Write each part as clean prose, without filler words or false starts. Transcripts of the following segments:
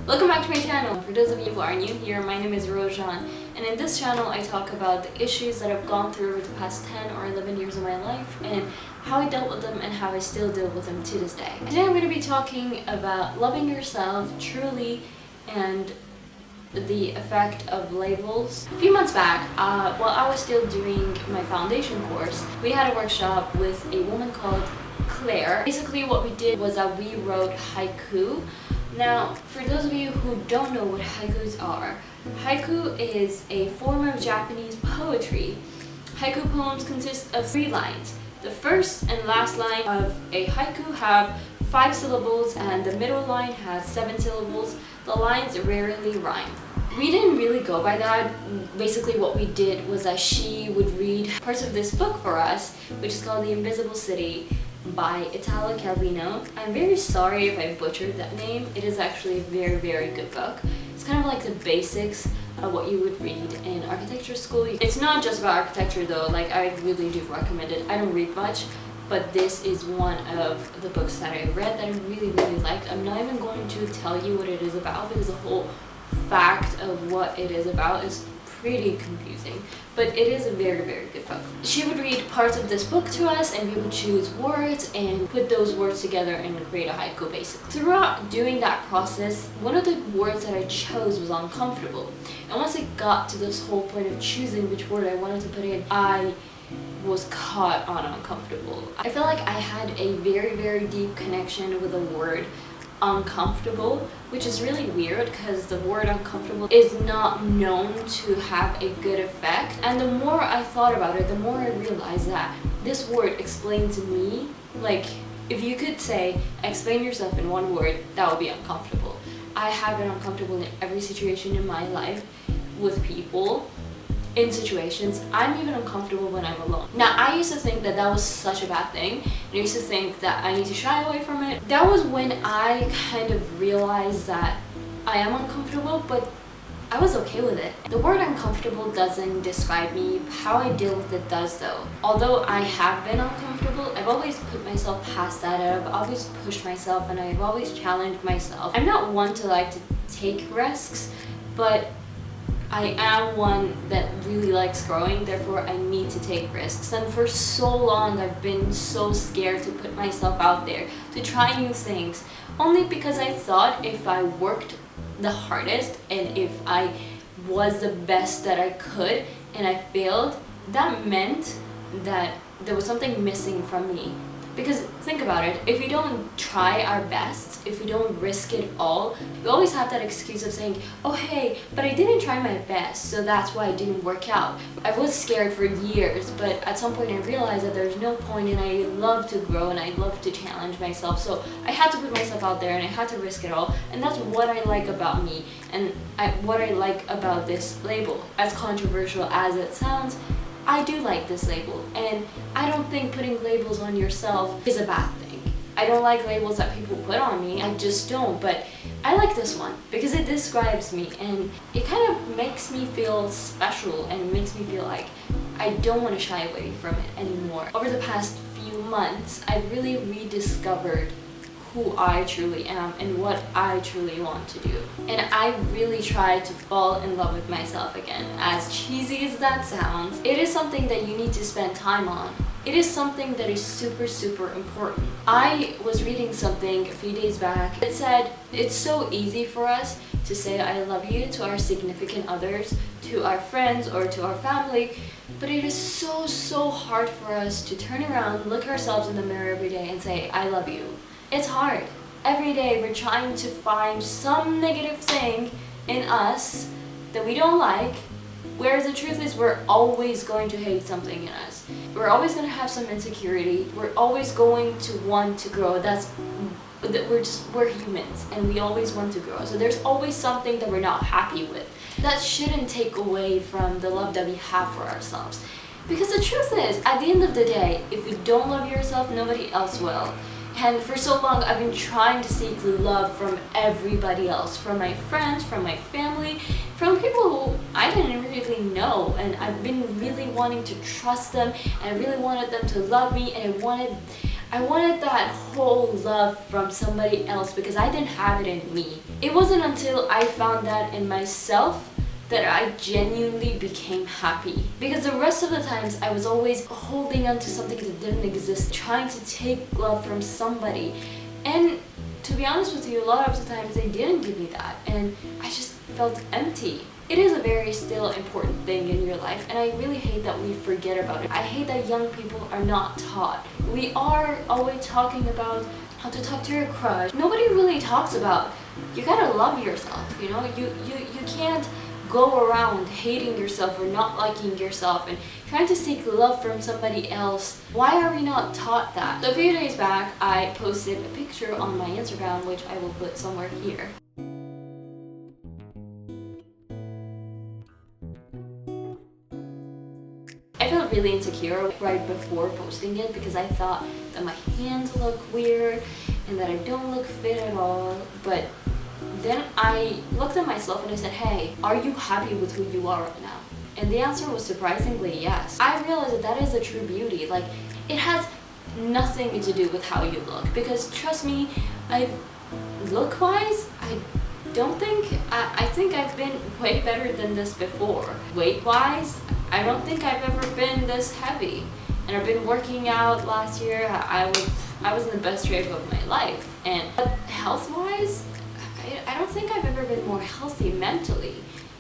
Welcome back to my channel. For those of you who are new here, my name is Rojan, and in this channel I talk about the issues that I've gone through over the past 10 or 11 years of my life and how I dealt with them and how I still deal with them to this day. Today I'm going to be talking about loving yourself truly and the effect of labels. A few months back, while I was still doing my foundation course, we had a workshop with a woman called Claire. Basically what we did was that we wrote haiku. Now, for those of you who don't know what haikus are, haiku is a form of Japanese poetry. Haiku poems consist of 3 lines. The first and last line of a haiku have 5 syllables and the middle line has 7 syllables. The lines rarely rhyme. We didn't really go by that. Basically what we did was that she would read parts of this book for us, which is called The Invisible City by Italo Calvino. I'm very sorry if I butchered that name. It is actually a very, very good book. It's kind of like the basics of what you would read in architecture school. It's not just about architecture though, like I really do recommend it. I don't read much, but this is one of the books that I read that I really, really liked. I'm not even going to tell you what it is about because the whole fact of what it is about is pretty confusing, but it is a very, very good book. She would read parts of this book to us and we would choose words and put those words together and create a haiku basically. Throughout doing that process, one of the words that I chose was uncomfortable. And once I got to this whole point of choosing which word I wanted to put in, I was caught on uncomfortable. I feel like I had a very, very deep connection with the word uncomfortable, which is really weird because the word uncomfortable is not known to have a good effect. And the more I thought about it, the more I realized that this word explains me. Like, if you could say, explain yourself in one word, that would be uncomfortable. I have been uncomfortable in every situation in my life with people. In situations, I'm even uncomfortable when I'm alone. Now, I used to think that that was such a bad thing. I used to think that I need to shy away from it. That was when I kind of realized that I am uncomfortable, but I was okay with it. The word uncomfortable doesn't describe me. How I deal with it does though. Although I have been uncomfortable, I've always put myself past that. I've always pushed myself and I've always challenged myself. I'm not one to like to take risks, but I am one that really likes growing, therefore I need to take risks. And for so long I've been so scared to put myself out there, to try new things, only because I thought if I worked the hardest and if I was the best that I could and I failed, that meant that there was something missing from me. Because think about it, if we don't try our best, if we don't risk it all, we always have that excuse of saying, oh hey, but I didn't try my best, so that's why it didn't work out. I was scared for years, but at some point I realized that there's no point and I love to grow and I love to challenge myself. So I had to put myself out there and I had to risk it all. And that's what I like about me and what I like about this label. As controversial as it sounds, I do like this label, and I don't think putting labels on yourself is a bad thing. I don't like labels that people put on me, I just don't, but I like this one because it describes me and it kind of makes me feel special and makes me feel like I don't want to shy away from it anymore. Over the past few months, I've really rediscovered who I truly am and what I truly want to do. And I really try to fall in love with myself again. As cheesy as that sounds, it is something that you need to spend time on. It is something that is super, super important. I was reading something a few days back. It said, it's so easy for us to say I love you to our significant others, to our friends, or to our family, but it is so, so hard for us to turn around, look ourselves in the mirror every day and say, I love you. It's hard. Every day we're trying to find some negative thing in us that we don't like, whereas the truth is we're always going to hate something in us. We're always going to have some insecurity. We're always going to want to grow. We're humans and we always want to grow. So there's always something that we're not happy with. That shouldn't take away from the love that we have for ourselves. Because the truth is, at the end of the day, if you don't love yourself, nobody else will. And for so long, I've been trying to seek love from everybody else, from my friends, from my family, from people who I didn't really know. And I've been really wanting to trust them, and I really wanted them to love me, and I wanted that whole love from somebody else because I didn't have it in me. It wasn't until I found that in myself that I genuinely became happy. Because the rest of the times I was always holding on to something that didn't exist, trying to take love from somebody. And to be honest with you, a lot of the times they didn't give me that, and I just felt empty. It is a very still important thing in your life, and I really hate that we forget about it. I hate that young people are not taught. We are always talking about how to talk to your crush. Nobody really talks about, you gotta love yourself, you know? You can't go around hating yourself or not liking yourself and trying to seek love from somebody else. Why are we not taught that? So a few days back, I posted a picture on my Instagram, which I will put somewhere here. I felt really insecure right before posting it because I thought that my hands look weird and that I don't look fit at all. But then I looked at myself and I said, hey, are you happy with who you are right now? And the answer was surprisingly yes. I realized that that is the true beauty. Like, it has nothing to do with how you look, because trust me, look-wise, I think I've been way better than this before. Weight-wise, I don't think I've ever been this heavy. And I've been working out last year. I was in the best shape of my life. But health-wise, I don't think I've ever been more healthy mentally.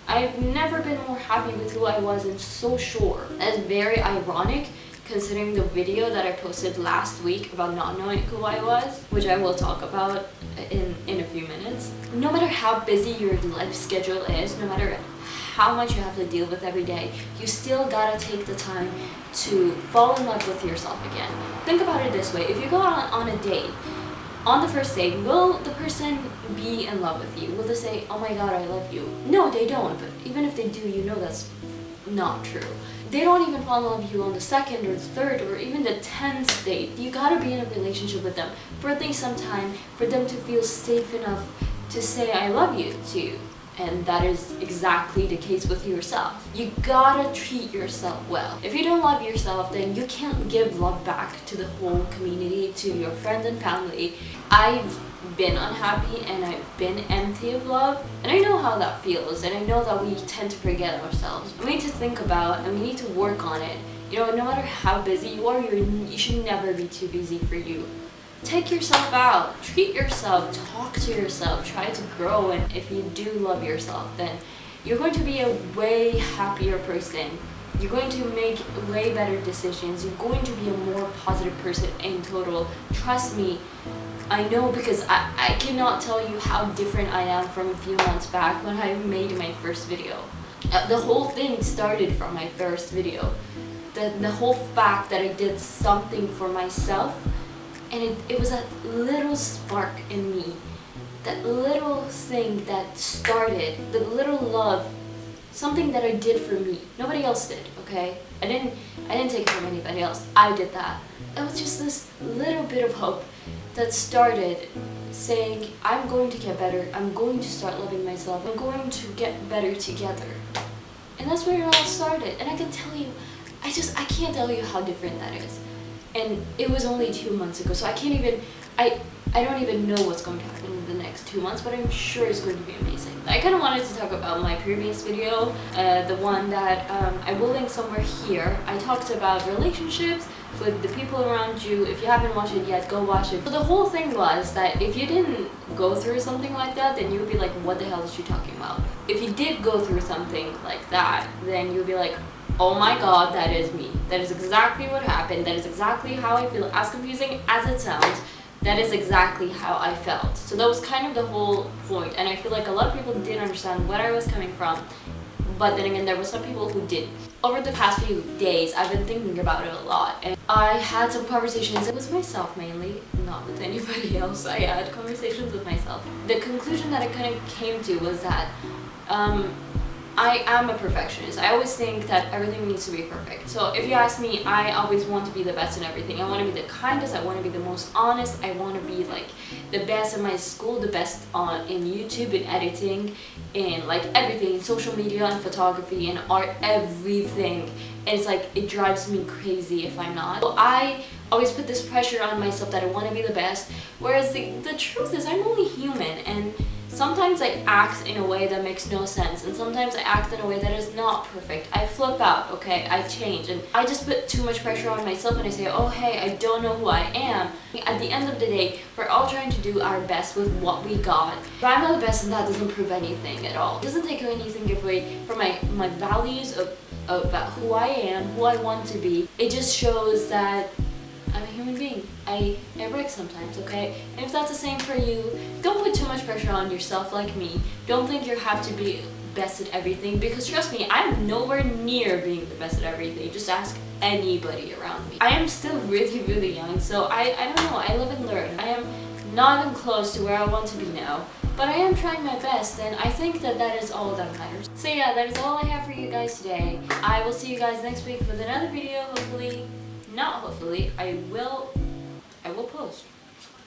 I've never been more happy with who I was and so sure. That's very ironic considering the video that I posted last week about not knowing who I was, which I will talk about in a few minutes. No matter how busy your life schedule is, no matter how much you have to deal with every day, you still gotta take the time to fall in love with yourself again. Think about it this way. If you go on a date, on the first date, will the person be in love with you? Will they say, oh my god, I love you? No, they don't. But even if they do, you know that's not true. They don't even fall in love with you on the second or the third or even the 10th date. You gotta be in a relationship with them for at least some time for them to feel safe enough to say I love you to you. And that is exactly the case with yourself. You gotta treat yourself well. If you don't love yourself, then you can't give love back to the whole community, to your friends and family. I've been unhappy and I've been empty of love, and I know how that feels, and I know that we tend to forget ourselves. We need to think about and we need to work on it. You know, no matter how busy you are, you should never be too busy for you. Take yourself out, treat yourself, talk to yourself, try to grow, and if you do love yourself, then you're going to be a way happier person. You're going to make way better decisions. You're going to be a more positive person in total. Trust me, I know, because I cannot tell you how different I am from a few months back when I made my first video. The whole thing started from my first video. The whole fact that I did something for myself, and it was a little spark in me, that little thing that started, the little love, something that I did for me. Nobody else did, okay? I didn't take it from anybody else. I did that. It was just this little bit of hope that started saying, I'm going to get better, I'm going to start loving myself, I'm going to get better together. And that's where it all started. And I can tell you, I can't tell you how different that is. And it was only 2 months ago, so I don't even know what's going to happen in the next 2 months, but I'm sure it's going to be amazing. I kind of wanted to talk about my previous video, the one that I will link somewhere here. I talked about relationships with the people around you. If you haven't watched it yet, go watch it. So the whole thing was that if you didn't go through something like that, then you would be like, what the hell is she talking about? If you did go through something like that, then you would be like, oh my god, that is me. That is exactly what happened. That is exactly how I feel. As confusing as it sounds, that is exactly how I felt. So that was kind of the whole point. And I feel like a lot of people didn't understand where I was coming from. But then again, there were some people who did. Over the past few days, I've been thinking about it a lot. And I had some conversations with myself mainly, not with anybody else. I had conversations with myself. The conclusion that I kind of came to was that I am a perfectionist. I always think that everything needs to be perfect. So if you ask me, I always want to be the best in everything. I want to be the kindest, I want to be the most honest, I want to be like the best in my school, the best in YouTube, in editing, in like everything, in social media and photography and art, everything. And it's like, it drives me crazy if I'm not. So I always put this pressure on myself that I want to be the best, whereas the truth is I'm only human, and sometimes I act in a way that makes no sense, and sometimes I act in a way that is not perfect. I flip out, okay? I change, and I just put too much pressure on myself, and I say, oh hey, I don't know who I am. At the end of the day, we're all trying to do our best with what we got. If I'm not the best, then that doesn't prove anything at all. It doesn't take anything away from my values of about who I am, who I want to be. It just shows that I'm a human being. I break sometimes, okay? And if that's the same for you, don't put too much pressure on yourself like me. Don't think you have to be best at everything, because trust me, I'm nowhere near being the best at everything. Just ask anybody around me. I am still really, really young, so I don't know. I live and learn. I am not even close to where I want to be now, but I am trying my best, and I think that is all that matters. So yeah, that is all I have for you guys today. I will see you guys next week with another video, hopefully. Not hopefully, I will post.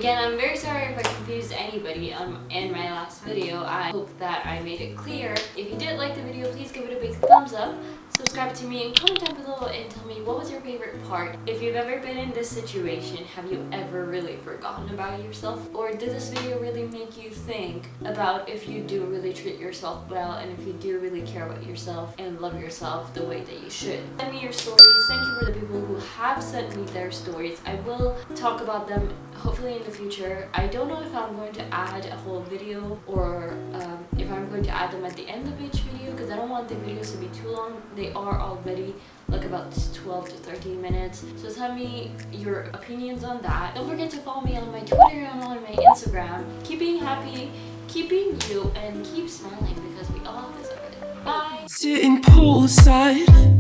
Again, I'm very sorry if I confused anybody in my last video. I hope that I made it clear. If you did like the video, please give it a big thumbs up. Subscribe to me and comment down below and tell me what was your favorite part. If you've ever been in this situation, have you ever really forgotten about yourself? Or did this video really make you think about if you do really treat yourself well, and if you do really care about yourself and love yourself the way that you should? Send me your stories. Thank you for the people who have sent me their stories. I will talk about them hopefully in the future. I don't know if I'm going to add a whole video or if I'm going to add them at the end of each video, because I don't want the videos to be too long. They are already like about 12 to 13 minutes. So tell me your opinions on that. Don't forget to follow me on my Twitter and on my Instagram. Keep being happy, keep being you, and keep smiling, because we all deserve it. Bye! Sitting poolside